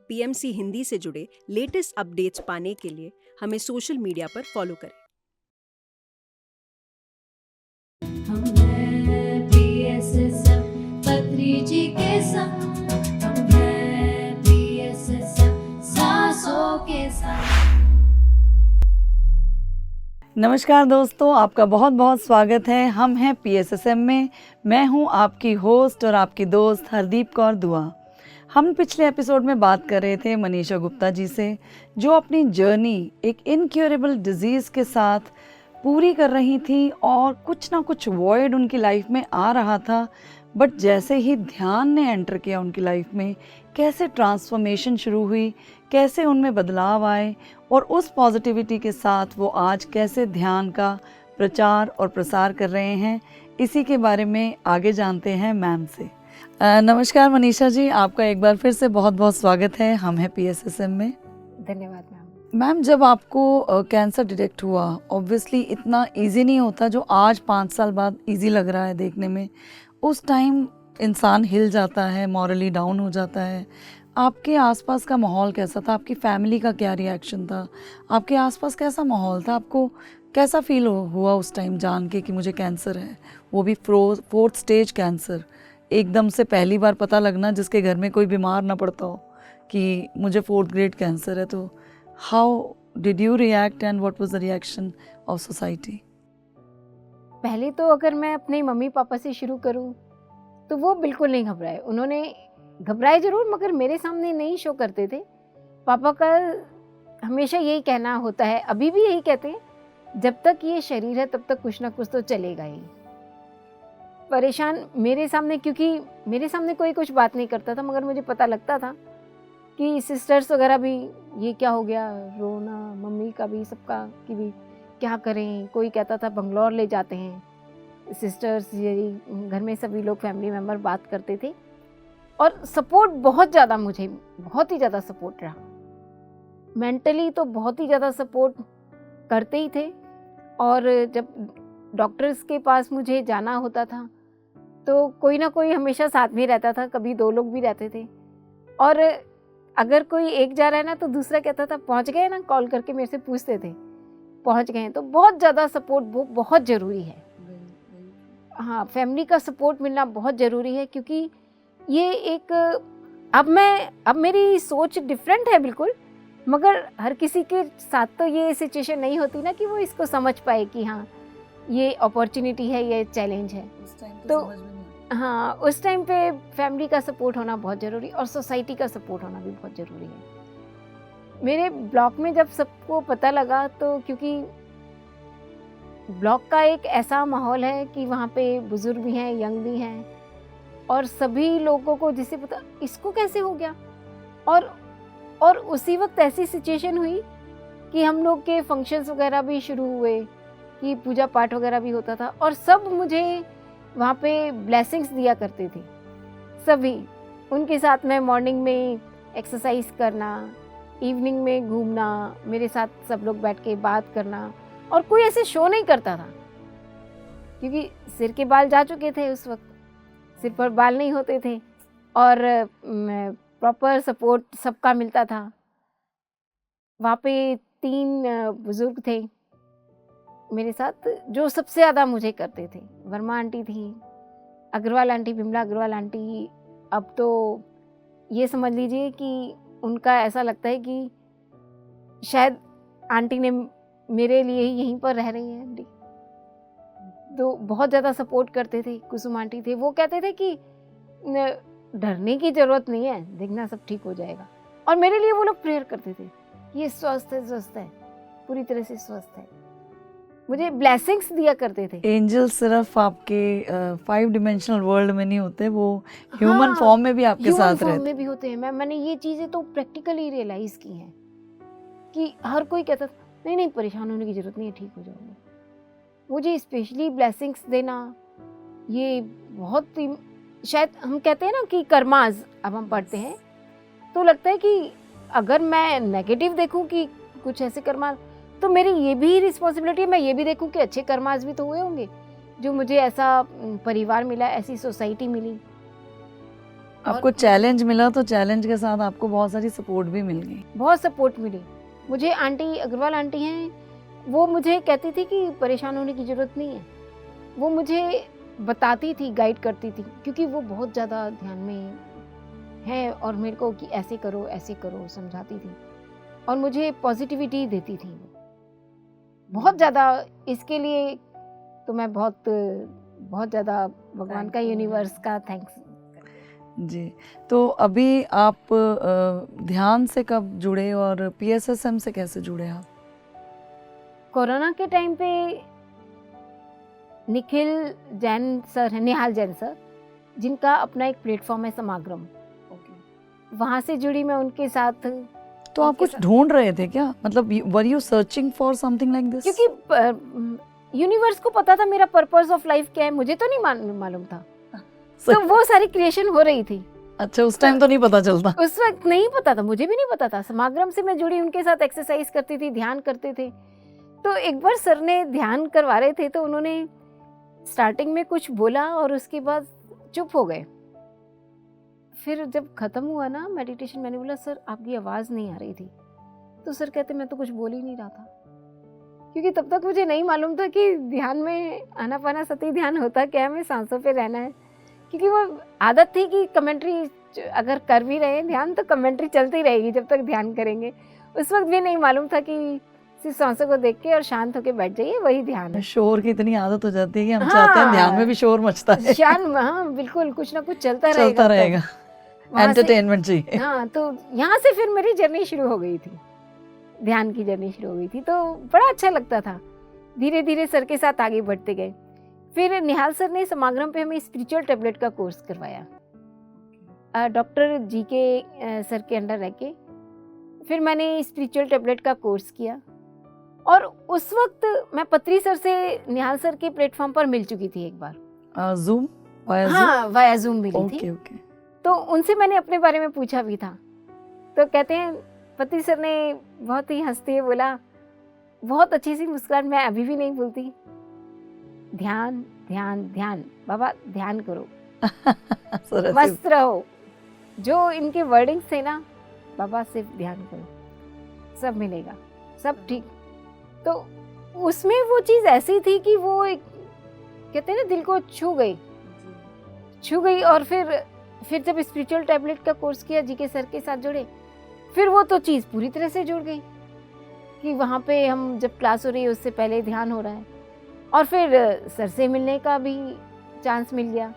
PMC Hindi से जुड़े latest updates पाने के लिए हमें सोशल मीडिया पर फॉलो करें। हम हैं PSSM पत्री जी के संग, हम हैं PSSM सांसों के संग। नमस्कार दोस्तों, आपका बहुत बहुत स्वागत है। हम हैं PSSM में। मैं हूं आपकी होस्ट और आपकी दोस्त हरदीप कौर दुआ। हम पिछले एपिसोड में बात कर रहे थे मनीषा गुप्ता जी से, जो अपनी जर्नी एक इनक्योरेबल डिजीज़ के साथ पूरी कर रही थी और कुछ ना कुछ वॉइड उनकी लाइफ में आ रहा था। बट जैसे ही ध्यान ने एंटर किया उनकी लाइफ में, कैसे ट्रांसफॉर्मेशन शुरू हुई, कैसे उनमें बदलाव आए और उस पॉजिटिविटी के साथ वो आज कैसे ध्यान का प्रचार और प्रसार कर रहे हैं, इसी के बारे में आगे जानते हैं मैम से। नमस्कार मनीषा जी, आपका एक बार फिर से बहुत बहुत स्वागत है। हम हैं PSSM में। धन्यवाद मैम। मैम, जब आपको कैंसर डिटेक्ट हुआ, ऑब्वियसली इतना इजी नहीं होता जो आज 5 साल बाद इजी लग रहा है देखने में। उस टाइम इंसान हिल जाता है, मॉरली डाउन हो जाता है। आपके आसपास का माहौल कैसा था? आपकी फैमिली का क्या रिएक्शन था? आपके आसपास कैसा माहौल था? आपको कैसा फील हुआ उस टाइम जान के कि मुझे कैंसर है, वो भी 4th स्टेज कैंसर? एकदम से पहली बार पता लगना, जिसके घर में कोई बीमार ना पड़ता हो, कि मुझे 4th ग्रेड कैंसर है। तो how did you react and what was the reaction of society? पहले तो अगर मैं अपने मम्मी पापा से शुरू करूं तो वो बिल्कुल नहीं घबराए। उन्होंने घबराए ज़रूर, मगर मेरे सामने नहीं शो करते थे। पापा का हमेशा यही कहना होता है, अभी भी यही कहते हैं, जब तक ये शरीर है तब तक कुछ ना कुछ तो चलेगा ही। परेशान मेरे सामने, क्योंकि मेरे सामने कोई कुछ बात नहीं करता था, मगर मुझे पता लगता था कि सिस्टर्स वगैरह भी, ये क्या हो गया, रोना, मम्मी का भी, सबका कि भी क्या करें। कोई कहता था बंगलौर ले जाते हैं सिस्टर्स, यही घर में सभी लोग फैमिली मेम्बर बात करते थे। और सपोर्ट बहुत ज़्यादा, मुझे बहुत ही ज़्यादा सपोर्ट रहा। मेंटली तो बहुत ही ज़्यादा सपोर्ट करते ही थे। और जब डॉक्टर्स के पास मुझे जाना होता था तो कोई ना कोई हमेशा साथ में रहता था, कभी 2 लोग भी रहते थे। और अगर कोई एक जा रहा है ना तो दूसरा कहता था पहुंच गए ना, कॉल करके मेरे से पूछते थे पहुंच गए हैं। तो बहुत ज़्यादा सपोर्ट वो बहुत ज़रूरी है। हाँ, फैमिली का सपोर्ट मिलना बहुत ज़रूरी है, क्योंकि ये एक, अब मेरी सोच डिफरेंट है बिल्कुल, मगर हर किसी के साथ तो ये सिचुएशन नहीं होती ना कि वो इसको समझ पाए कि हाँ ये अपॉर्चुनिटी है, ये चैलेंज है। उस टाइम तो समझ में नहीं। हाँ, उस टाइम पे फैमिली का सपोर्ट होना बहुत ज़रूरी, और सोसाइटी का सपोर्ट होना भी बहुत ज़रूरी है। मेरे ब्लॉक में जब सबको पता लगा, तो क्योंकि ब्लॉक का एक ऐसा माहौल है कि वहाँ पे बुज़ुर्ग भी हैं, यंग भी हैं, और सभी लोगों को जिसे पता इसको कैसे हो गया। और उसी वक्त ऐसी सिचुएशन हुई कि हम लोग के फंक्शंस वगैरह भी शुरू हुए, कि पूजा पाठ वगैरह भी होता था, और सब मुझे वहाँ पे ब्लेसिंग्स दिया करते थे सभी। उनके साथ मैं मॉर्निंग में एक्सरसाइज करना, इवनिंग में घूमना, मेरे साथ सब लोग बैठ के बात करना, और कोई ऐसे शो नहीं करता था, क्योंकि सिर के बाल जा चुके थे उस वक्त, सिर पर बाल नहीं होते थे, और प्रॉपर सपोर्ट सबका मिलता था। वहाँ पे 3 बुज़ुर्ग थे मेरे साथ, जो सबसे ज़्यादा मुझे करते थे। वर्मा आंटी थी, अग्रवाल आंटी, बिमला अग्रवाल आंटी। अब तो ये समझ लीजिए कि उनका ऐसा लगता है कि शायद आंटी ने मेरे लिए ही यहीं पर रह रही हैं आंटी। तो बहुत ज़्यादा सपोर्ट करते थे। कुसुम आंटी थे, वो कहते थे कि डरने की ज़रूरत नहीं है, देखना सब ठीक हो जाएगा। और मेरे लिए वो लोग प्रेयर करते थे, ये स्वस्थ है, पूरी तरह से स्वस्थ है। मुझे ब्लेसिंग्स दिया करते थे। एंजल सिर्फ आपके 5 डिमेंशनल वर्ल्ड में नहीं होते, वो ह्यूमन फॉर्म में भी आपके साथ रहते हैं, में भी होते हैं। मैंने ये चीज़ें तो प्रैक्टिकली रियलाइज़ की हैं कि हर कोई कहता था नहीं परेशान होने की ज़रूरत नहीं है, ठीक हो जाओगे। मुझे स्पेशली ब्लेसिंग्स देना, ये बहुत ही, शायद हम कहते हैं ना कि कर्माज, अब हम पढ़ते हैं तो लगता है कि अगर मैं नेगेटिव देखूं कि कुछ ऐसे कर्माज, तो मेरी ये भी रिस्पॉन्सिबिलिटी है, मैं ये भी देखूं कि अच्छे कर्माज भी तो हुए होंगे, जो मुझे ऐसा परिवार मिला, ऐसी सोसाइटी मिली। आपको चैलेंज मिला तो चैलेंज के साथ आपको बहुत सारी सपोर्ट भी मिल गई। बहुत सपोर्ट मिली मुझे। आंटी अग्रवाल आंटी हैं, वो मुझे कहती थी कि परेशान होने की ज़रूरत नहीं है। वो मुझे बताती थी, गाइड करती थी, क्योंकि वो बहुत ज़्यादा ध्यान में है और मेरे को कि ऐसे करो समझाती थी और मुझे पॉजिटिविटी देती थी बहुत ज़्यादा। इसके लिए तो मैं बहुत ज़्यादा भगवान का, यूनिवर्स का थैंक्स। जी, तो अभी आप ध्यान से कब जुड़े और PSSM से कैसे जुड़े आप? कोरोना के टाइम पे निखिल जैन सर है, निहाल जैन सर, जिनका अपना एक प्लेटफॉर्म है समागम, वहाँ से जुड़ी मैं उनके साथ। तो आप कुछ ढूंढ रहे थे क्या? मतलब were you searching for something like this? क्योंकि यूनिवर्स को पता था मेरा पर्पस ऑफ लाइफ क्या है, मुझे तो नहीं मालूम था। तो वो सारी क्रिएशन हो रही थी। अच्छा, उस टाइम तो नहीं पता चलता? उस वक्त नहीं पता था, मुझे भी नहीं पता था। समागम से मैं जुड़ी, उनके साथ एक्सरसाइज करती थी, ध्यान करते थे। तो एक बार सर ने ध्यान करवा रहे थे तो उन्होंने स्टार्टिंग में कुछ बोला और उसके बाद चुप हो गए। फिर जब खत्म हुआ ना मेडिटेशन, मैंने बोला सर आपकी आवाज़ नहीं आ रही थी। तो सर कहते मैं तो कुछ बोल ही नहीं रहा था, क्योंकि तब तक मुझे नहीं मालूम था कि ध्यान में आनापाना सती ध्यान होता क्या है, हमें सांसों पे रहना है। क्योंकि वो आदत थी कि कमेंट्री अगर कर भी रहे ध्यान तो कमेंट्री चलती रहेगी जब तक ध्यान करेंगे। उस वक्त भी नहीं मालूम था कि सिर्फ सांसों को देख के और शांत होके बैठ जाइए वही ध्यान है। शोर की इतनी आदत हो जाती है कि हम चाहते हैं ध्यान में भी शोर मचता है। हाँ बिल्कुल, कुछ ना कुछ चलता रहेगा। एंटरटेनमेंट चाहिए। हाँ, तो यहाँ से फिर मेरी जर्नी शुरू हो गई थी, ध्यान की जर्नी शुरू हो गई थी। तो बड़ा अच्छा लगता था। धीरे धीरे सर के साथ आगे बढ़ते गए। फिर निहाल सर ने समागम पे हमें स्पिरिचुअल टैबलेट का कोर्स करवाया, डॉक्टर जी के सर के अंडर रह के। फिर मैंने स्पिरिचुअल टैबलेट का कोर्स किया और उस वक्त मैं पत्री सर से निहाल सर के प्लेटफॉर्म पर मिल चुकी थी एक बार। जूम? हाँ, वाया जूम मिली थी। ओके। तो उनसे मैंने अपने बारे में पूछा भी था। तो कहते हैं, पति सर ने बहुत ही हंसते हुए बोला, बहुत अच्छी सी मुस्कुराहट, मैं अभी भी नहीं भूलती, ध्यान ध्यान ध्यान, बाबा ध्यान करो, मस्त रहो। जो इनके वर्डिंग्स थे ना, बाबा सिर्फ ध्यान करो, सब मिलेगा, सब ठीक। तो उसमें वो चीज़ ऐसी थी कि वो एक कहते हैं ना, दिल को छू गई। और फिर जब स्पिरिचुअल टैबलेट का कोर्स किया, जी के सर के साथ जुड़े, फिर वो तो चीज़ पूरी तरह से जुड़ गई कि वहाँ पे हम जब क्लास हो रही है उससे पहले ध्यान हो रहा है और फिर सर से मिलने का भी चांस मिल गया।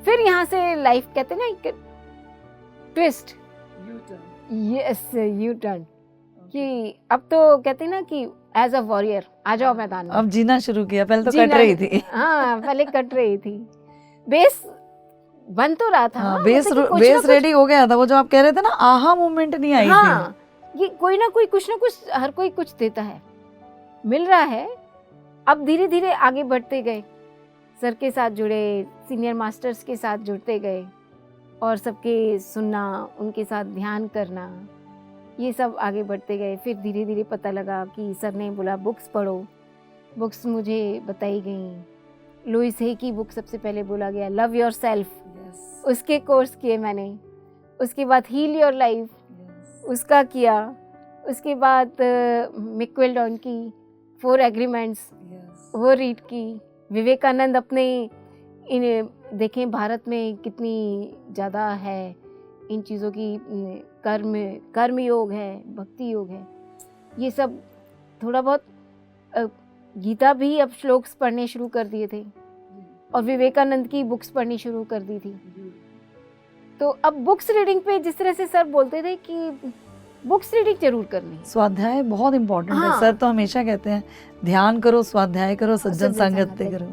फिर यहाँ से लाइफ कहते हैं ना एक ट्विस्ट, यस, यू टर्न, कि अब तो कहते हैं ना कि एज अ वॉरियर आ जाओ मैदान में। अब जीना शुरू किया, पहले तो कट रही थी। हाँ, पहले कट रही थी। बेस बन तो रहा था। हाँ, बेस रेडी हो गया था। वो जो आप कह रहे थे ना, आहा मोमेंट नहीं आई थी। ये कोई ना कोई कुछ ना कुछ, हर कोई कुछ देता है, मिल रहा है। अब धीरे धीरे आगे बढ़ते गए, सर के साथ जुड़े, सीनियर मास्टर्स के साथ जुड़ते गए और सबके सुनना, उनके साथ ध्यान करना, ये सब आगे बढ़ते गए। फिर धीरे धीरे पता लगा कि सर ने बोला बुक्स पढ़ो, बुक्स मुझे बताई गई। लुइस हे की बुक सबसे पहले बोला गया, लव योर सेल्फ, उसके कोर्स किए मैंने। उसके बाद हील योर लाइफ, उसका किया। उसके बाद मिक्वेल डॉन की 4 एग्रीमेंट्स, वो रीड की। विवेकानंद अपने इन देखें भारत में कितनी ज़्यादा है इन चीज़ों की, कर्म योग है, भक्ति योग है, ये सब थोड़ा बहुत। गीता भी अब श्लोक्स पढ़ने शुरू कर दिए थे और विवेकानंद की बुक्स पढ़नी शुरू कर दी थी। तो अब बुक्स रीडिंग पे जिस तरह से सर बोलते थे कि बुक्स रीडिंग जरूर करनी, स्वाध्याय बहुत इम्पोर्टेंट है। सर तो हमेशा कहते हैं ध्यान करो, स्वाध्याय करो, सज्जन संगत करो।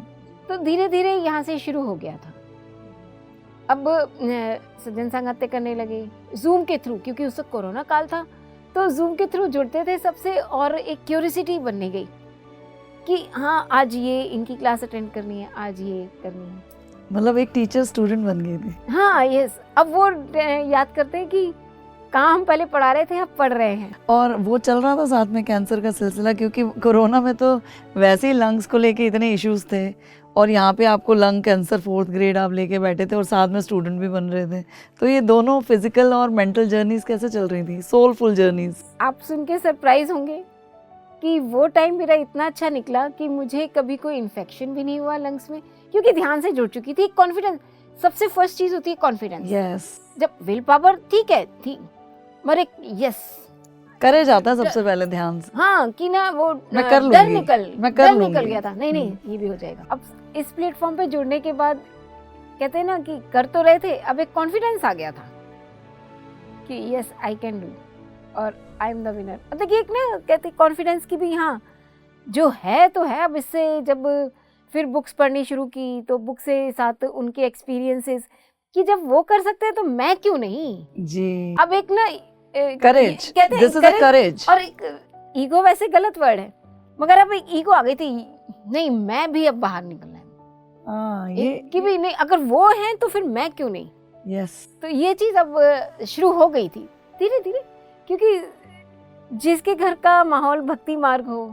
तो धीरे धीरे यहाँ से शुरू हो गया था। अब सज्जन संगत करने लगे जूम के थ्रू, क्योंकि उस वक्त कोरोना काल था, तो जूम के थ्रू जुड़ते थे सबसे। और एक क्यूरियोसिटी बनने गई कि हाँ, आज ये इनकी क्लास अटेंड करनी है, आज ये करनी है। मतलब एक टीचर स्टूडेंट बन गई थी। हाँ, यस। अब वो याद करते हैं कि कहाँ हम पहले पढ़ा रहे थे, अब पढ़ रहे हैं। और वो चल रहा था साथ में कैंसर का सिलसिला, क्योंकि कोरोना में तो वैसे ही लंग्स को लेके इतने इश्यूज थे, और यहाँ पे आपको लंग कैंसर 4th ग्रेड आप लेके बैठे थे और साथ में स्टूडेंट भी बन रहे थे। तो ये दोनों फिजिकल और मेंटल जर्नीज कैसे चल रही थी, सोलफुल जर्नीज? आप सुन के सरप्राइज होंगे कि वो टाइम मेरा इतना अच्छा निकला कि मुझे कभी कोई इन्फेक्शन भी नहीं हुआ लंग्स में, क्योंकि ध्यान से जुड़ चुकी थी। कॉन्फिडेंस सबसे फर्स्ट चीज होती है, कॉन्फिडेंस। यस, जब विल पावर ठीक है थी, मगर एक यस करे जाता है सबसे पहले ध्यान से। हाँ कि ना वो मैं कर डर लूंगी, मैं कर डर लूंगी। निकल गया था। नहीं ये भी हो जाएगा। अब इस प्लेटफॉर्म पे जुड़ने के बाद कहते हैं ना कि कर तो रहे थे, अब एक कॉन्फिडेंस आ गया था कि यस आई कैन डू और आई एम द विनर। मतलब कि एक ना कहते कॉन्फिडेंस की भी, हाँ जो है तो है। अब इससे जब फिर बुक्स पढ़नी शुरू की तो बुक से साथ उनके एक्सपीरियंसेस कि जब वो कर सकते हैं तो मैं क्यों नहीं जी। अब एक ना करेज, कहते हैं दिस इज अ करेज। और एक ईगो वैसे गलत वर्ड है, मगर अब एक ईगो आ गई थी, नहीं मैं भी अब बाहर निकलना है। ये कि भी नहीं, अगर वो है तो फिर मैं क्यों नहीं। यस, तो ये चीज अब शुरू हो गई थी धीरे धीरे, क्योंकि जिसके घर का माहौल भक्ति मार्ग हो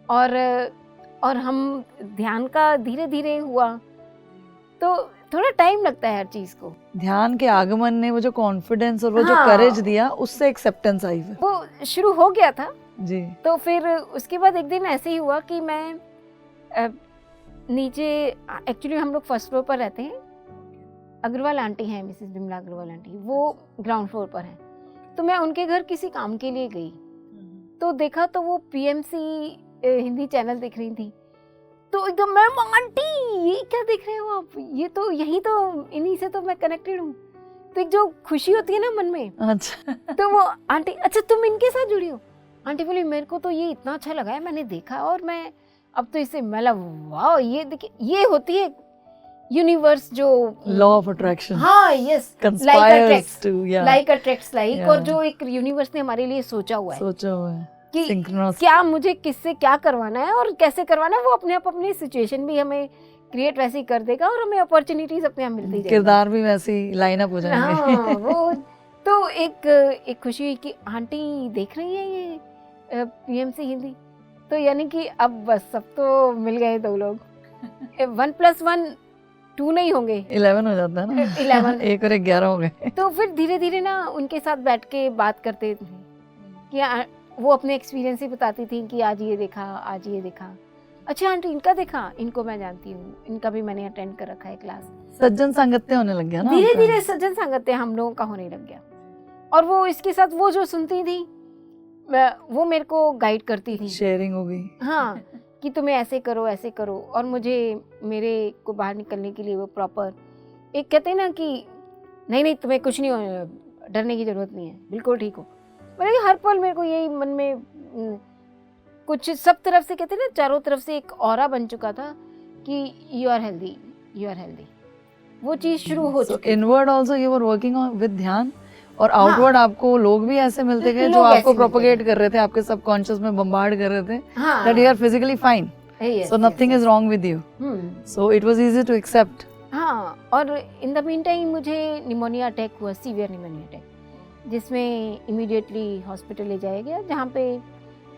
और हम ध्यान का धीरे धीरे हुआ, तो थोड़ा टाइम लगता है हर चीज को। ध्यान के आगमन ने वो जो कॉन्फिडेंस और वो जो हाँ। करेज दिया, उससे एक्सेप्टेंस आई फिर। वो शुरू हो गया था। जी। तो फिर उसके बाद एक दिन ऐसे ही हुआ कि मैं नीचे, एक्चुअली हम लोग फर्स्ट फ्लोर पर रहते हैं। अग्रवाल आंटी हैं, मिसेस बिमला अग्रवाल आंटी, वो ग्राउंड फ्लोर पर हैं। तो मैं उनके घर किसी काम के लिए गई, तो देखा तो वो पीएमसी हिंदी चैनल देख रही थी। तो एकदम मैम आंटी ये क्या देख रहे हो आप, ये तो यही तो इन्हीं से तो मैं कनेक्टेड हूँ। तो एक जो खुशी होती है ना मन में, अच्छा। तो वो आंटी, अच्छा तुम इनके साथ जुड़ी हो? आंटी बोली मेरे को तो ये इतना अच्छा लगा है, मैंने देखा और मैं अब तो इससे मिला। वाह, ये देखिए ये होती है यूनिवर्स जो लॉ ऑफ अट्रैक्शन। हाँ yes, conspires to like attracts like, Yeah. और जो एक यूनिवर्स ने हमारे लिए सोचा हुआ है सोचा हुआ है कि Synchronous. क्या मुझे किससे क्या करवाना है और कैसे करवाना है, वो अपने आप अपनी सिचुएशन भी हमें क्रिएट वैसे ही कर देगा और हमें अपॉर्चुनिटीज अपने आप मिलती जाएगी। किरदार भी वैसे ही लाइन अप हो जाएंगे। हाँ वो तो एक खुशी हुई कि आंटी देख रही है ये पीएमसी हिंदी। तो यानी कि अब बस सब तो मिल गए दो लोग। 1+1 2 नहीं होंगे, 11 हो जाता है ना। 11 एक और 11 हो गए। तो फिर धीरे धीरे ना उनके साथ बैठ के बात करते थे कि वो अपने एक्सपीरियंस ही बताती थी कि आज ये देखा, आज ये देखा। अच्छा आंटी इनका देखा, इनको मैं जानती हूँ, इनका भी मैंने अटेंड कर रखा है क्लास। सज्जन संगत्य होने लग गया ना। धीरे आपका। धीरे सज्जन संगत्य हम लोगों का होने लग गया। और वो इसके साथ वो जो सुनती थी वो मेरे को गाइड करती थी। शेयरिंग हो गई। हाँ कि तुम्हें ऐसे करो ऐसे करो, और मुझे मेरे को बाहर निकलने के लिए वो प्रॉपर एक कहते हैं ना कि नहीं तुम्हें कुछ नहीं हो, डरने की जरूरत नहीं है, बिल्कुल ठीक हो। मतलब हर पल मेरे को यही मन में कुछ सब तरफ से कहते हैं ना, चारों तरफ से एक ऑरा बन चुका था कि you are healthy, you are healthy. वो चीज शुरू हो चुकी। Inward also you were working on with ध्यान, और आउटवर्ड आपको लोग भी ऐसे मिलते गए जो लोग आपको ऐसे मिलते प्रोपोगेट गए। कर रहे थे, आपके सबकॉन्शियस में बम्बार्ड कर रहे थे हाँ that you are physically fine, yes, so nothing is wrong with you, so it was easy to accept. हाँ, और इन द मीन टाइम मुझे निमोनिया अटैक हुआ, सीवियर निमोनिया अटैक, जिसमें इमीडिएटली हॉस्पिटल ले जाया गया, जहाँ पे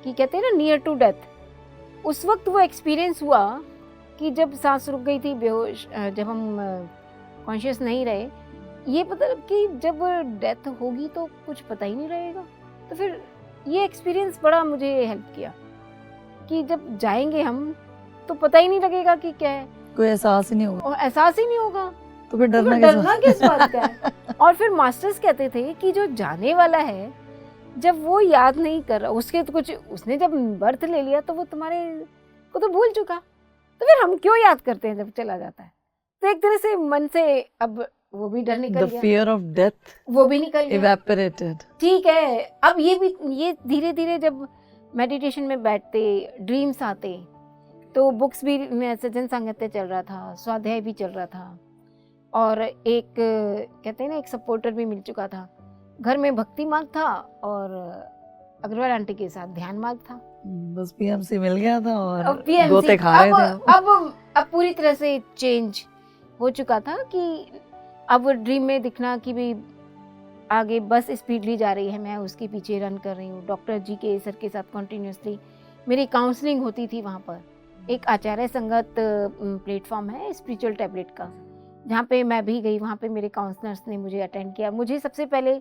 कि कहते हैं ना नियर टू डेथ। उस वक्त वो एक्सपीरियंस हुआ कि जब सांस रुक गई थी, बेहोश, जब हम कॉन्शियस नहीं रहे, ये पता कि जब डेथ होगी तो कुछ पता ही नहीं रहेगा। तो फिर ये एक्सपीरियंस बड़ा मुझे हेल्प किया कि जब जाएंगे हम तो पता ही नहीं लगेगा कि क्या है, कोई एहसास ही नहीं होगा, और एहसास ही नहीं होगा, तो फिर तो डरना किस बात का है। और फिर मास्टर्स कहते थे कि जो जाने वाला है जब वो याद नहीं कर रहा, उसके तो कुछ, उसने जब बर्थ ले लिया तो वो तुम्हारे को तो भूल चुका, तो फिर हम क्यों याद करते हैं जब चला जाता है। तो एक तरह से मन से अब वो भी डर निकल द गया, फियर ऑफ डेथ वो भी निकल गया। इवेपोरेटेड। ठीक है, अब ये भी, ये धीरे धीरे जब मेडिटेशन में बैठते, ड्रीम्स आते, तो बुक्स भी, सज्जन संगत्य चल रहा था, स्वाध्याय भी चल रहा था, और एक कहते हैं ना एक सपोर्टर भी मिल चुका था। घर में भक्ति मार्ग था और अग्रवाल आंटी के साथ ध्यान मार्ग था। बस पीएमसी मिल गया था और अब PMC गोते खा रहे थे। अब पूरी तरह से चेंज हो चुका था कि अब ड्रीम में दिखना कि भी आगे बस स्पीडली जा रही है, मैं उसके पीछे रन कर रही हूँ। डॉक्टर जी के सर के साथ कॉन्टीन्यूसली मेरी काउंसलिंग होती थी वहाँ पर। एक आचार्य संगत प्लेटफॉर्म है स्पिरिचुअल टैबलेट का, जहाँ पे मैं भी गई। वहाँ पे मेरे काउंसलर्स ने मुझे अटेंड किया। मुझे सबसे पहले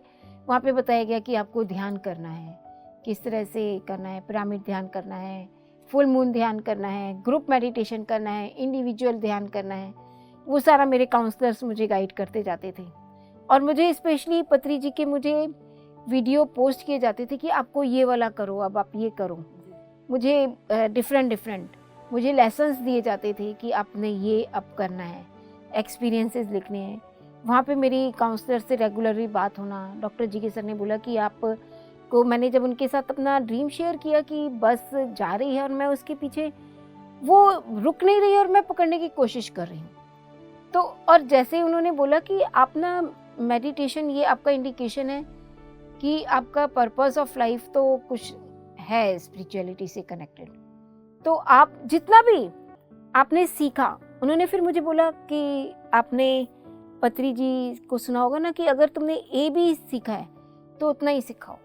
वहाँ पे बताया गया कि आपको ध्यान करना है, किस तरह से करना है। पिरामिड ध्यान करना है, फुल मून ध्यान करना है, ग्रुप मेडिटेशन करना है, इंडिविजुअल ध्यान करना है। वो सारा मेरे काउंसलर्स मुझे गाइड करते जाते थे। और मुझे स्पेशली पत्री जी के मुझे वीडियो पोस्ट किए जाते थे कि आपको ये वाला करो, अब आप ये करो। मुझे डिफरेंट मुझे लेसन्स दिए जाते थे कि आपने ये अब करना है, एक्सपीरियंसेस लिखने हैं। वहाँ पे मेरी काउंसलर से रेगुलरली बात होना। डॉक्टर जी के सर ने बोला कि आप को, मैंने जब उनके साथ अपना ड्रीम शेयर किया कि बस जा रही है और मैं उसके पीछे, वो रुक नहीं रही और मैं पकड़ने की कोशिश कर रही हूँ। तो और जैसे ही उन्होंने बोला कि आप ना मेडिटेशन, ये आपका इंडिकेशन है कि आपका पर्पस ऑफ लाइफ तो कुछ है स्पिरिचुअलिटी से कनेक्टेड, तो आप जितना भी आपने सीखा। उन्होंने फिर मुझे बोला कि आपने पत्री जी को सुना होगा ना कि अगर तुमने ए भी सीखा है तो उतना ही सिखाओ।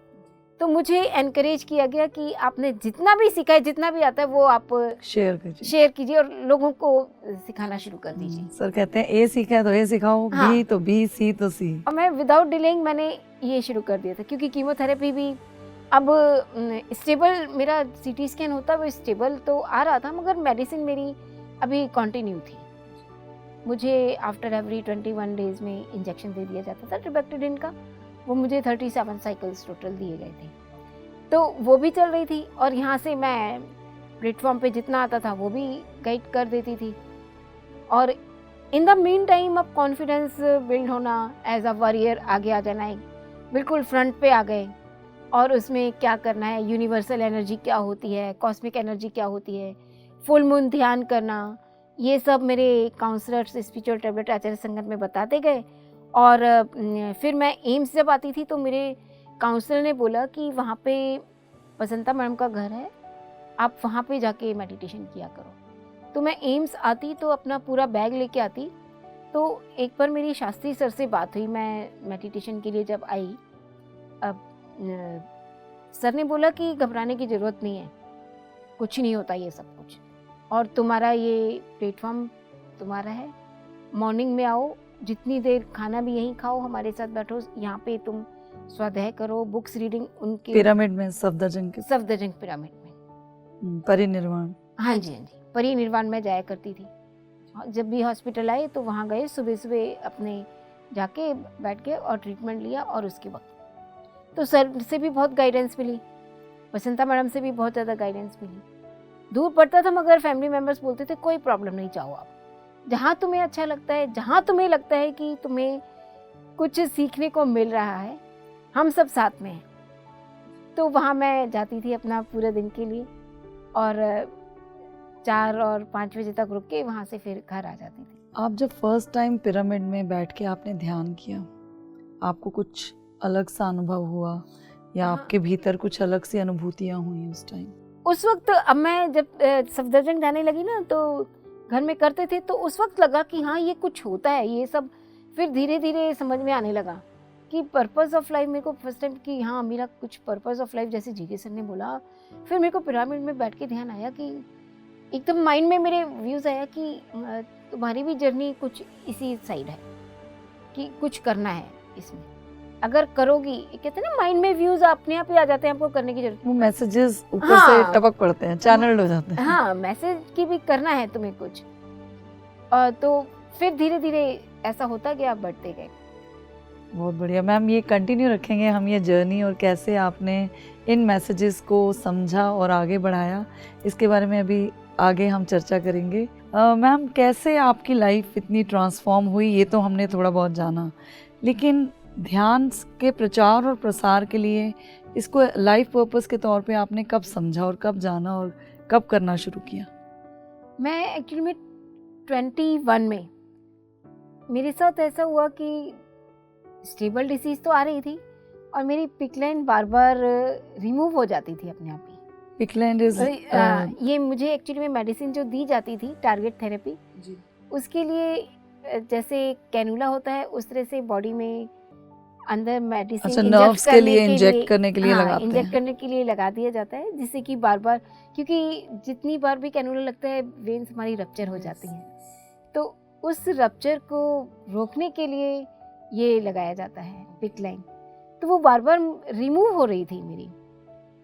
तो मुझे एनकरेज किया गया कि आपने जितना भी सीखा है, जितना भी आता है, वो आप शेयर कीजिए और लोगों को सिखाना शुरू कर दीजिए। सर कहते हैं ए सीखा है तो ए सिखाओ, हाँ। बी तो बी, सी तो सी। और मैं विदाउट डिलेइंग मैंने ये शुरू कर दिया था, क्योंकि कीमोथेरेपी भी अब स्टेबल, मेरा सीटी स्कैन होता वो स्टेबल तो आ रहा था, मगर मेडिसिन मेरी अभी कंटिन्यू थी। मुझे आफ्टर एवरी 21 डेज में इंजेक्शन दे दिया जाता था ट्रिबेक्टेडिन का। वो मुझे 37 साइकिल्स टोटल दिए गए थे, तो वो भी चल रही थी। और यहाँ से मैं प्लेटफॉर्म पे जितना आता था वो भी गाइड कर देती थी। और इन द मीन टाइम अब कॉन्फिडेंस बिल्ड होना, एज अ वॉरियर आगे आ जाना, बिल्कुल फ्रंट पे आ गए। और उसमें क्या करना है, यूनिवर्सल एनर्जी क्या होती है, कॉस्मिक एनर्जी क्या होती है, फुल मून ध्यान करना, ये सब मेरे काउंसलर्स स्पिरिचुअल टैबलेट आचार्य संगत में बताते गए। और फिर मैं एम्स जब आती थी तो मेरे काउंसलर ने बोला कि वहाँ पे बसंता मैडम का घर है, आप वहाँ पे जाके मेडिटेशन किया करो। तो मैं एम्स आती तो अपना पूरा बैग लेके आती। तो एक बार मेरी शास्त्री सर से बात हुई, मैं मेडिटेशन के लिए जब आई। अब सर ने बोला कि घबराने की ज़रूरत नहीं है, कुछ नहीं होता ये सब कुछ, और तुम्हारा ये प्लेटफॉर्म तुम्हारा है। मॉर्निंग में आओ, जितनी देर खाना भी यहीं खाओ, हमारे साथ बैठो, यहाँ पे तुम स्वाध्याय करो, बुक्स रीडिंग उनके पिरामिड में, सफदरजंग पिरामिड में, परिनिर्वाण। हाँ जी, परिनिर्वाण में जाया करती थी। जब भी हॉस्पिटल आए तो वहाँ गए, सुबह सुबह अपने जाके बैठ गए और ट्रीटमेंट लिया। और उसके वक्त तो सर से भी बहुत गाइडेंस मिली, बसंता मैडम से भी बहुत ज़्यादा गाइडेंस मिली। दूर पड़ता था मगर फैमिली मेम्बर्स बोलते थे कोई प्रॉब्लम नहीं, जाओ आप जहाँ तुम्हें अच्छा लगता है, जहाँ तुम्हें लगता है कि तुम्हें कुछ सीखने को मिल रहा है, हम सब साथ में हैं। तो वहाँ मैं जाती थी अपना पूरे दिन के लिए, और 4 और 5 बजे तक रुक के वहाँ से फिर घर आ जाती थी। आप जब फर्स्ट टाइम पिरामिड में बैठ के आपने ध्यान किया, आपको कुछ अलग सा अनुभव हुआ या आपके भीतर कुछ अलग सी अनुभूतियाँ हुई उस टाइम? उस वक्त अब मैं जब सफदरजंग जाने लगी ना, तो घर में करते थे, तो उस वक्त लगा कि हाँ ये कुछ होता है ये सब। फिर धीरे धीरे समझ में आने लगा कि पर्पस ऑफ लाइफ, मेरे को फर्स्ट टाइम कि हाँ मेरा कुछ पर्पस ऑफ लाइफ, जैसे जीके सर ने बोला। फिर मेरे को पिरामिड में बैठ के ध्यान आया कि एकदम माइंड में मेरे व्यूज़ आया कि तुम्हारी भी जर्नी कुछ इसी साइड है, कि कुछ करना है इसमें, अगर करोगी। कहते हैं ना माइंड में व्यूज अपने आप ही आ जाते हैं, आपको करने की जरूरत। वो मैसेजेस ऊपर हाँ, से टपक पड़ते हैं, चैनल्ड हो जाते हैं। हाँ, मैसेज की भी करना है तुम्हें कुछ। और तो फिर धीरे धीरे ऐसा होता गया, बढ़ते गए। बहुत बढ़िया मैम, ये कंटिन्यू रखेंगे हम ये जर्नी, और कैसे आपने इन मैसेजेस को समझा और आगे बढ़ाया, इसके बारे में अभी आगे हम चर्चा करेंगे। मैम, कैसे आपकी लाइफ इतनी ट्रांसफॉर्म हुई, ये तो हमने थोड़ा बहुत जाना, लेकिन ध्यान के प्रचार और प्रसार के लिए इसको लाइफ पर्पस के तौर पे आपने कब समझा और कब जाना और कब करना शुरू किया? मैं एक्चुअली में 21 में मेरे साथ ऐसा हुआ कि स्टेबल डिसीज तो आ रही थी और मेरी पिकलाइन बार बार रिमूव हो जाती थी अपने आप ही। पिकलाइन इज ये मुझे एक्चुअली में मेडिसिन जो दी जाती थी, टारगेट थेरेपी, उसके लिए जैसे कैनुला होता है उस तरह से बॉडी में अंदर मेडिसिन अच्छा, नर्व्स के लिए इंजेक्ट करने के लिए लगाते इंजेक्ट हैं। करने के लिए लगा दिया जाता है, जिससे कि बार बार, क्योंकि जितनी बार भी कैनुला लगता है वेन्स हमारी रप्चर हो जाती हैं, तो उस रप्चर को रोकने के लिए ये लगाया जाता है पिक लाइन। तो वो बार बार रिमूव हो रही थी मेरी,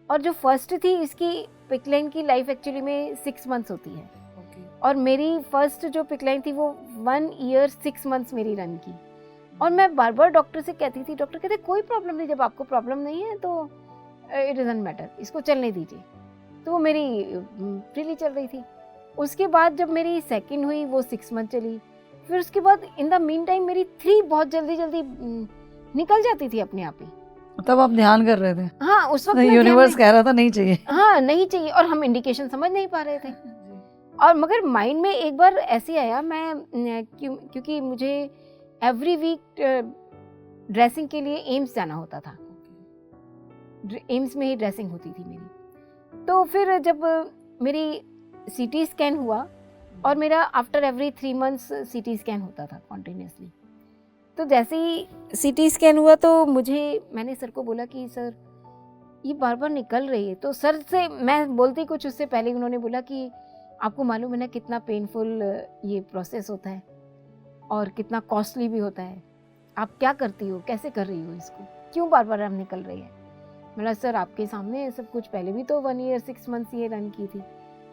और जो फर्स्ट थी इसकी पिक लाइन की लाइफ एक्चुअली में 6 मंथ्स होती है, और मेरी फर्स्ट जो पिक लाइन थी वो 1 ईयर 6 मंथ्स मेरी रन की। और मैं बार बार डॉक्टर से कहती थी, डॉक्टर कहते कोई प्रॉब्लम नहीं, जब आपको प्रॉब्लम नहीं है तो इट डजंट मैटर, इसको चलने दीजिए। तो वो मेरी फ्रीली चल रही थी। उसके बाद जब मेरी सेकंड हुई वो 6 मंथ चली। फिर उसके बाद इन द मीन टाइम मेरी 3 बहुत जल्दी जल्दी निकल जाती थी अपने आप ही। तब आप ध्यान कर रहे थे? हाँ, उस वक्त मैं ध्यान यूनिवर्स में- कह रहा था नहीं चाहिए। हाँ, नहीं चाहिए, और हम इंडिकेशन समझ नहीं पा रहे थे। और मगर माइंड में एक बार ऐसे आया, मैं क्योंकि मुझे एवरी वीक ड्रेसिंग के लिए एम्स जाना होता था, एम्स में ही ड्रेसिंग होती थी मेरी। तो फिर जब मेरी सीटी स्कैन हुआ, और मेरा after every 3 months CT scan होता था कॉन्टिन्यूसली, तो जैसे ही सीटी स्कैन हुआ तो मैंने सर को बोला कि सर ये बार बार निकल रही है। तो सर से मैं बोलती कुछ उससे पहले उन्होंने बोला कि आपको मालूम है ना कितना पेनफुल ये प्रोसेस होता है और कितना कॉस्टली भी होता है, आप क्या करती हो, कैसे कर रही हो इसको, क्यों बार बार अब निकल रही है। मतलब सर आपके सामने सब कुछ, पहले भी तो 1 ईयर 6 मंथ्स ये रन की थी,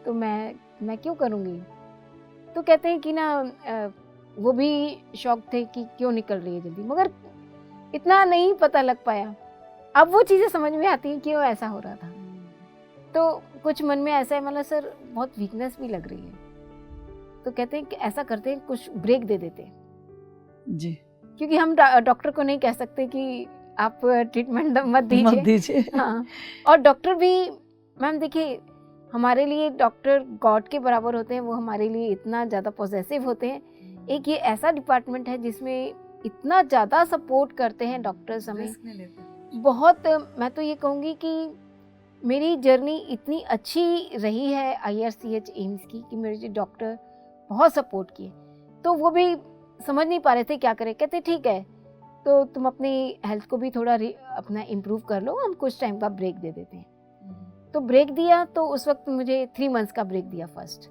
तो मैं क्यों करूँगी। तो कहते हैं कि ना वो भी शौक थे कि क्यों निकल रही है जल्दी, मगर इतना नहीं पता लग पाया। अब वो चीज़ें समझ में आती हैं क्यों ऐसा हो रहा था। तो कुछ मन में ऐसा है, मतलब सर बहुत वीकनेस भी लग रही है, तो कहते हैं कि ऐसा करते हैं कुछ ब्रेक दे देते हैं, जी, क्योंकि हम डॉक्टर को नहीं कह सकते कि आप ट्रीटमेंट मत दीजिए। हाँ, और डॉक्टर भी, मैम देखिए हमारे लिए डॉक्टर गॉड के बराबर होते हैं, वो हमारे लिए इतना ज़्यादा पॉजिटिव होते हैं। एक ये ऐसा डिपार्टमेंट है जिसमें इतना ज़्यादा सपोर्ट करते हैं डॉक्टर्स हमें बहुत। मैं तो ये कहूँगी कि मेरी जर्नी इतनी अच्छी रही है IRCH एम्स की कि मेरे जो डॉक्टर बहुत सपोर्ट किए। तो वो भी समझ नहीं पा रहे थे क्या करें, कहते ठीक है तो तुम अपनी हेल्थ को भी थोड़ा अपना इम्प्रूव कर लो, हम कुछ टाइम का ब्रेक दे देते हैं। तो ब्रेक दिया, तो उस वक्त मुझे 3 मंथ्स का ब्रेक दिया फर्स्ट।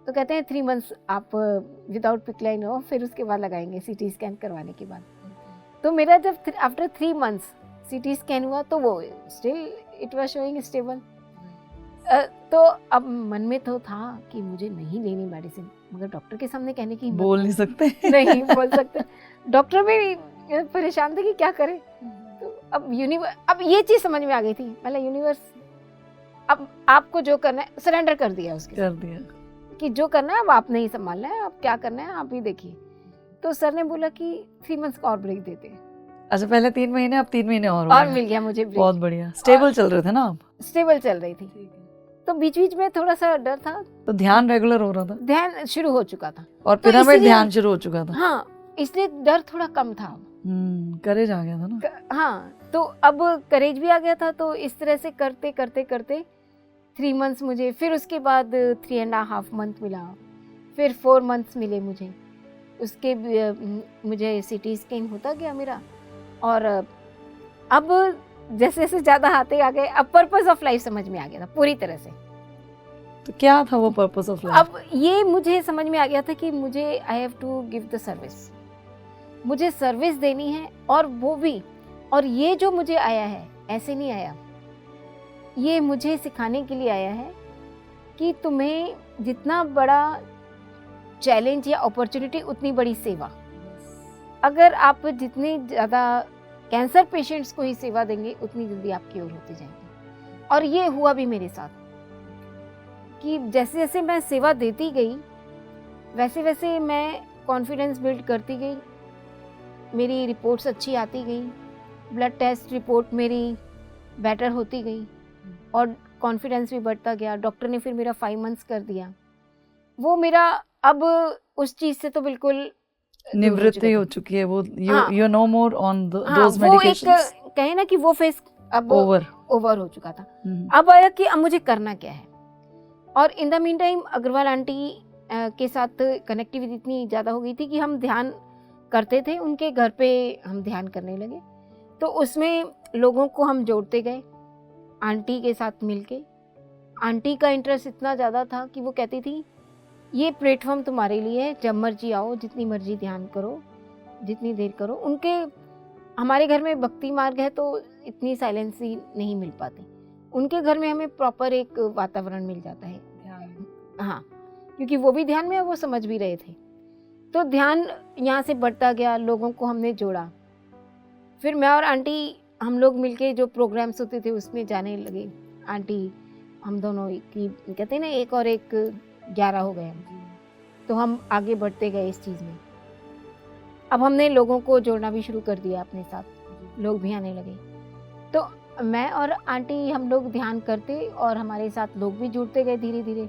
तो कहते हैं 3 मंथ्स आप विदाउट पिक लाइन हो, फिर उसके बाद लगाएंगे सीटी स्कैन करवाने के बाद। तो मेरा जब आफ्टर 3 मंथ्स सीटी स्कैन हुआ तो वो still it was showing stable. तो अब मन में तो था कि मुझे नहीं लेनी मेडिसिन, मगर डॉक्टर के सामने कहने की बोल नहीं सकते। नहीं बोल सकते। डॉक्टर भी परेशान थे कि क्या करें। तो अब ये चीज समझ में आ गई थी, मतलब यूनिवर्स अब आपको जो करना है सरेंडर कर दिया उसके कर दिया कि जो करना है अब आपने ही संभालना है, अब क्या करना है आप ही देखिए। तो सर ने बोला कि 3 मंथ्स का और ब्रेक देते हैं। अच्छा, पहले 3 महीने, अब 3 महीने और मिल गया मुझे ब्रेक। बहुत बढ़िया। स्टेबल चल रहे थे ना आप? स्टेबल चल रही थी, तो बीच बीच में थोड़ा सा डर था। तो ध्यान रेगुलर हो रहा था, ध्यान शुरू हो चुका था, और तो पिरामिड इसीलिए- ध्यान शुरू हो चुका था। हाँ, इसलिए डर थोड़ा कम था। करेज आ गया था ना। हाँ, तो अब करेज भी आ गया था। तो इस तरह से करते करते करते 3 मंथ्स मुझे, फिर उसके बाद 3.5 मंथ मिला, फिर 4 मंथ्स मिले मुझे। उसके मुझे सीटी स्कैन होता गया मेरा, और अब जैसे जैसे ज़्यादा आते आ गए, अब पर्पस ऑफ लाइफ समझ में आ गया था पूरी तरह से। तो क्या था वो पर्पस ऑफ लाइफ? अब ये मुझे समझ में आ गया था कि मुझे I have to give the service, मुझे सर्विस देनी है, और वो भी, और ये जो मुझे आया है ऐसे नहीं आया, ये मुझे सिखाने के लिए आया है कि तुम्हें जितना बड़ा चैलेंज या अपॉर्चुनिटी उतनी बड़ी सेवा। अगर आप जितनी ज़्यादा कैंसर पेशेंट्स को ही सेवा देंगे उतनी जल्दी आप क्योर होते जाएंगे। और ये हुआ भी मेरे साथ कि जैसे जैसे मैं सेवा देती गई वैसे वैसे मैं कॉन्फिडेंस बिल्ड करती गई, मेरी रिपोर्ट्स अच्छी आती गई, ब्लड टेस्ट रिपोर्ट मेरी बेटर होती गई, और कॉन्फिडेंस भी बढ़ता गया। डॉक्टर ने फिर मेरा 5 मंथ्स कर दिया। वो मेरा अब उस चीज़ से तो बिल्कुल निवृत्ति हो चुकी है वो। You know more on those वो एक मेडिकेशंस। कहे ना कि वो फेस अब ओवर हो चुका था। अब आया कि अब मुझे करना क्या है। और in the meantime Agarwal aunty के साथ कनेक्टिविटी इतनी ज़्यादा हो गई थी कि हम ध्यान करते थे, उनके घर पे हम ध्यान करने लगे। तो उसमें लोगों को हम जोड़ते गए आंटी के साथ मिलके। आंटी का इंटरेस्ट इतना ज़्यादा था कि वो कहती थी ये प्लेटफॉर्म तुम्हारे लिए है, जब मर्जी आओ, जितनी मर्जी ध्यान करो, जितनी देर करो। उनके हमारे घर में भक्ति मार्ग है तो इतनी साइलेंसी नहीं मिल पाती, उनके घर में हमें प्रॉपर एक वातावरण मिल जाता है। हाँ, क्योंकि वो भी ध्यान में है, वो समझ भी रहे थे। तो ध्यान यहाँ से बढ़ता गया, लोगों को हमने जोड़ा। फिर मैं और आंटी हम लोग मिलके जो प्रोग्राम्स होते थे उसमें जाने लगे। आंटी हम दोनों की कहते हैं ना, एक और एक 11 हो गए हम, तो हम आगे बढ़ते गए इस चीज़ में। अब हमने लोगों को जोड़ना भी शुरू कर दिया अपने साथ, लोग भी आने लगे। तो मैं और आंटी हम लोग ध्यान करते और हमारे साथ लोग भी जुड़ते गए धीरे धीरे।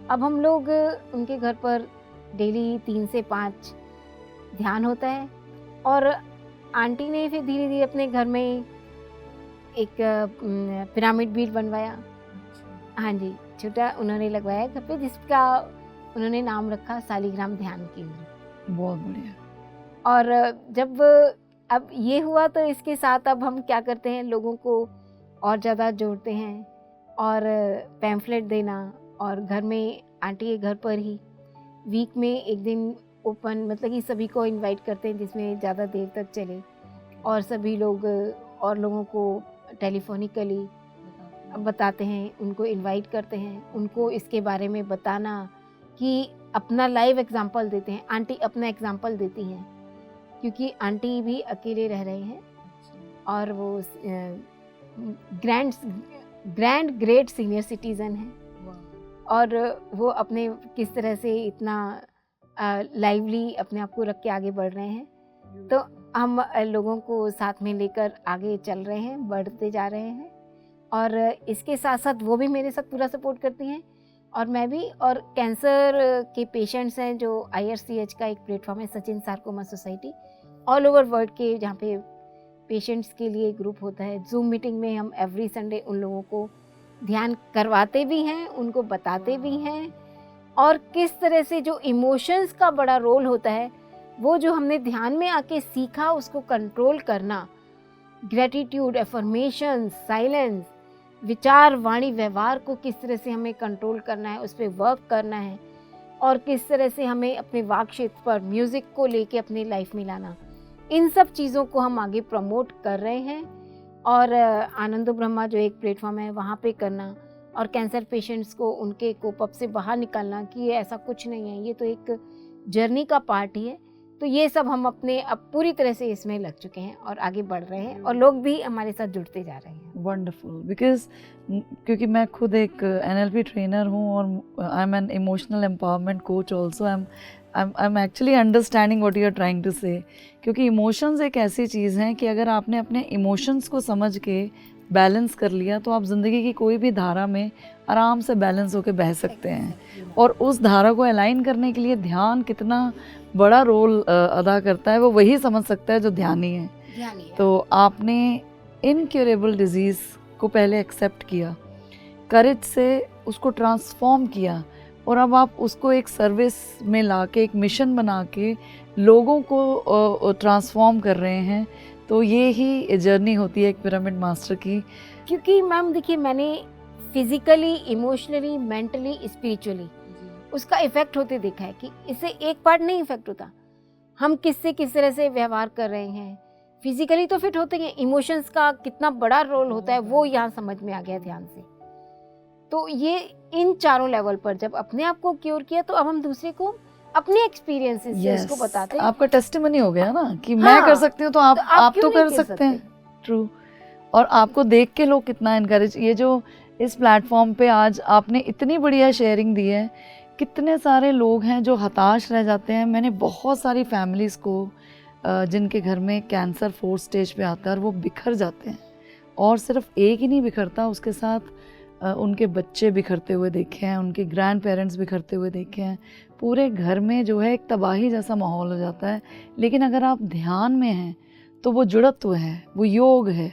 अब हम लोग उनके घर पर डेली 3 से 5 ध्यान होता है। और आंटी ने फिर धीरे धीरे अपने घर में एक पिरामिड भी बनवाया। हाँ जी, छोटा उन्होंने लगवाया घर पे, जिसका उन्होंने नाम रखा शालिग्राम ध्यान केंद्र। बहुत बढ़िया। और जब अब ये हुआ तो इसके साथ अब हम क्या करते हैं, लोगों को और ज़्यादा जोड़ते हैं और पैम्फलेट देना। और घर में आंटी के घर पर ही वीक में एक दिन ओपन, मतलब कि सभी को इनवाइट करते हैं जिसमें ज़्यादा देर तक चले, और सभी लोग और लोगों को टेलीफोनिकली बताते हैं, उनको इनवाइट करते हैं, उनको इसके बारे में बताना कि अपना लाइव एग्जांपल देते हैं। आंटी अपना एग्जांपल देती हैं क्योंकि आंटी भी अकेले रह रहे हैं और वो ग्रेट सीनियर सिटीज़न हैं। और वो अपने किस तरह से इतना लाइवली अपने आप को रख के आगे बढ़ रहे हैं। तो हम लोगों को साथ में लेकर आगे चल रहे हैं, बढ़ते जा रहे हैं। और इसके साथ साथ वो भी मेरे साथ पूरा सपोर्ट करती हैं और मैं भी। और कैंसर के पेशेंट्स हैं जो IRCH का एक प्लेटफॉर्म है, Sachin sarcoma society, all over world के, जहाँ पे पेशेंट्स के लिए ग्रुप होता है। जूम मीटिंग में हम एवरी संडे उन लोगों को ध्यान करवाते भी हैं, उनको बताते भी हैं। और किस तरह से जो इमोशंस का बड़ा रोल होता है, वो जो हमने ध्यान में आके सीखा उसको कंट्रोल करना, ग्रेटिट्यूड, एफर्मेशन, साइलेंस, विचार, वाणी, व्यवहार को किस तरह से हमें कंट्रोल करना है, उस पर वर्क करना है। और किस तरह से हमें अपने वाक क्षेत्र पर म्यूज़िक को लेके अपनी लाइफ में लाना, इन सब चीज़ों को हम आगे प्रमोट कर रहे हैं। और आनंदो ब्रह्मा जो एक प्लेटफॉर्म है वहाँ पे करना, और कैंसर पेशेंट्स को उनके कोप से बाहर निकालना कि ये ऐसा कुछ नहीं है, ये तो एक जर्नी का पार्ट ही है। तो ये सब हम अपने अब पूरी तरह से इसमें लग चुके हैं और आगे बढ़ रहे हैं, और लोग भी हमारे साथ जुड़ते जा रहे हैं। वंडरफुल, बिकॉज क्योंकि मैं खुद एक NLP ट्रेनर हूँ और I am an emotional empowerment coach also. I am actually understanding what you are trying to say. क्योंकि इमोशंस एक ऐसी चीज़ हैं कि अगर आपने अपने इमोशंस को समझ के बैलेंस कर लिया तो आप ज़िंदगी की कोई भी धारा में आराम से बैलेंस होकर बह सकते हैं। और उस धारा को अलाइन करने के लिए ध्यान कितना बड़ा रोल अदा करता है वो वही समझ सकता है जो ध्यानी है। तो आपने इनक्योरेबल डिजीज़ को पहले एक्सेप्ट किया, करेज से उसको ट्रांसफॉर्म किया, और अब आप उसको एक सर्विस में लाके, एक मिशन बना के लोगों को ट्रांसफॉर्म कर रहे हैं। तो ये ही जर्नी होती है एक पिरामिड मास्टर की। क्योंकि मैम देखिए, मैंने फिजिकली, इमोशनली, मेंटली, स्पिरिचुअली उसका इफेक्ट होते देखा है कि इससे एक पार्ट नहीं इफेक्ट होता। हम किस तरह से व्यवहार कर रहे हैं, फिजिकली तो फिट होते हैं, इमोशंस का कितना बड़ा रोल होता है वो यहाँ समझ में आ गया ध्यान से। तो ये इन चारों लेवल पर जब अपने आप को क्योर किया, तो अब हम दूसरे को अपने एक्सपीरियंसेस से उसको बताते हैं। आपका टेस्टिमनी हो गया ना कि मैं कर सकती हूँ तो आप तो कर सकते हैं। ट्रू। और आपको देख के लोग कितना इनकरेज, ये जो इस प्लेटफॉर्म पे आज आपने इतनी बढ़िया शेयरिंग दी है, कितने सारे लोग हैं जो हताश रह जाते हैं। मैंने बहुत सारी फैमिलीज़ को जिनके घर में कैंसर 4th स्टेज पे आता है और वो बिखर जाते हैं, और सिर्फ एक ही नहीं बिखरता, उसके साथ उनके बच्चे बिखरते हुए देखे हैं, उनके ग्रैंड पेरेंट्स बिखरते हुए देखे हैं। पूरे घर में जो है एक तबाही जैसा माहौल हो जाता है। लेकिन अगर आप ध्यान में हैं तो वो जुड़त्व है, वो योग है,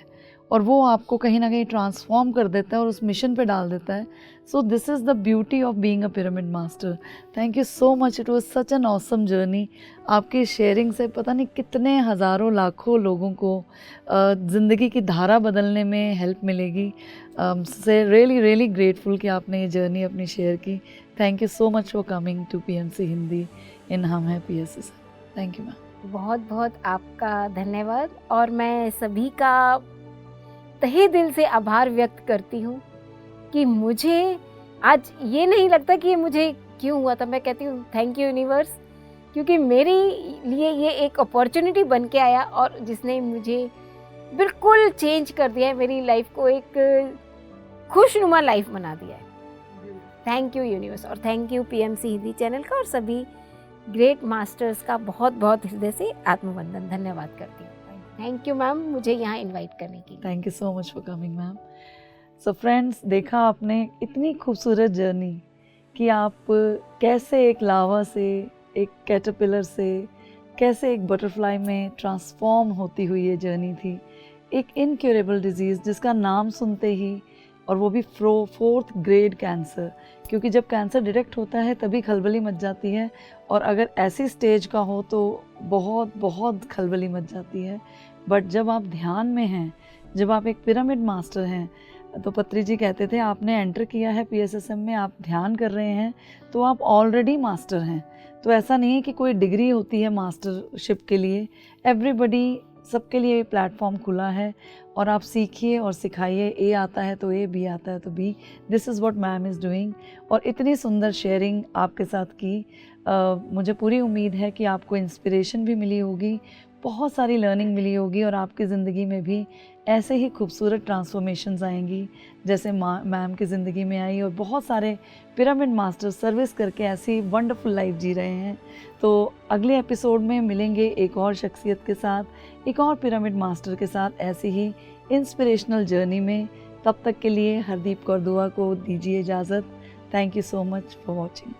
और वो आपको कहीं ना कहीं ट्रांसफॉर्म कर देता है और उस मिशन पे डाल देता है. So this is the beauty of being a pyramid master. Thank you so much. It was such an awesome journey. आपकी शेयरिंग से पता नहीं कितने हज़ारों लाखों लोगों को ज़िंदगी की धारा बदलने में हेल्प मिलेगी. से रियली ग्रेटफुल कि आपने ये जर्नी अपनी शेयर की. Thank you so much for coming to PMC Hindi इन हम हैं PSSM. Thank you ma'am. बहुत बहुत आपका धन्यवाद, और मैं सभी का तहे दिल से आभार व्यक्त करती हूँ कि मुझे आज ये नहीं लगता कि ये मुझे क्यों हुआ था. मैं कहती हूँ थैंक यू यूनिवर्स, क्योंकि मेरे लिए ये एक अपॉर्चुनिटी बन के आया और जिसने मुझे बिल्कुल चेंज कर दिया है, मेरी लाइफ को एक खुशनुमा लाइफ बना दिया है. थैंक यू यूनिवर्स, और thank you PMC Hindi channel का और सभी ग्रेट मास्टर्स का बहुत बहुत हृदय से आत्मवंदन धन्यवाद करती हूँ. थैंक यू मैम मुझे यहाँ इनवाइट करने के लिए. Thank you so much for coming ma'am. So friends, देखा आपने इतनी खूबसूरत जर्नी कि आप कैसे एक लावा से, एक कैटरपिलर से, कैसे एक बटरफ्लाई में ट्रांसफॉर्म होती हुई ये जर्नी थी. एक इनक्यूरेबल डिजीज़ जिसका नाम सुनते ही, और वो भी 4th ग्रेड कैंसर, क्योंकि जब कैंसर डिटेक्ट होता है तभी खलबली मच जाती है, और अगर ऐसी स्टेज का हो तो बहुत बहुत खलबली मच जाती है. बट जब आप ध्यान में हैं, जब आप एक पिरामिड मास्टर हैं, तो पत्री जी कहते थे आपने एंटर किया है PSSM में, आप ध्यान कर रहे हैं तो आप ऑलरेडी मास्टर हैं. तो ऐसा नहीं है कि कोई डिग्री होती है मास्टरशिप के लिए. एवरीबडी, सबके लिए ये प्लेटफॉर्म खुला है, और आप सीखिए और सिखाइए. ए आता है तो ए, बी आता है तो B. This is what ma'am is doing. और इतनी सुंदर शेयरिंग आपके साथ की. मुझे पूरी उम्मीद है कि आपको इंस्पिरेशन भी मिली होगी, बहुत सारी लर्निंग मिली होगी, और आपकी ज़िंदगी में भी ऐसे ही खूबसूरत ट्रांसफॉर्मेशंस आएंगी जैसे मैम की ज़िंदगी में आई. और बहुत सारे पिरामिड मास्टर सर्विस करके ऐसी वंडरफुल लाइफ जी रहे हैं. तो अगले एपिसोड में मिलेंगे एक और शख्सियत के साथ, एक और पिरामिड मास्टर के साथ, ऐसी ही इंस्पिरेशनल जर्नी में. तब तक के लिए हरदीप कौर दुआ को दीजिए इजाज़त. Thank you so much for watching.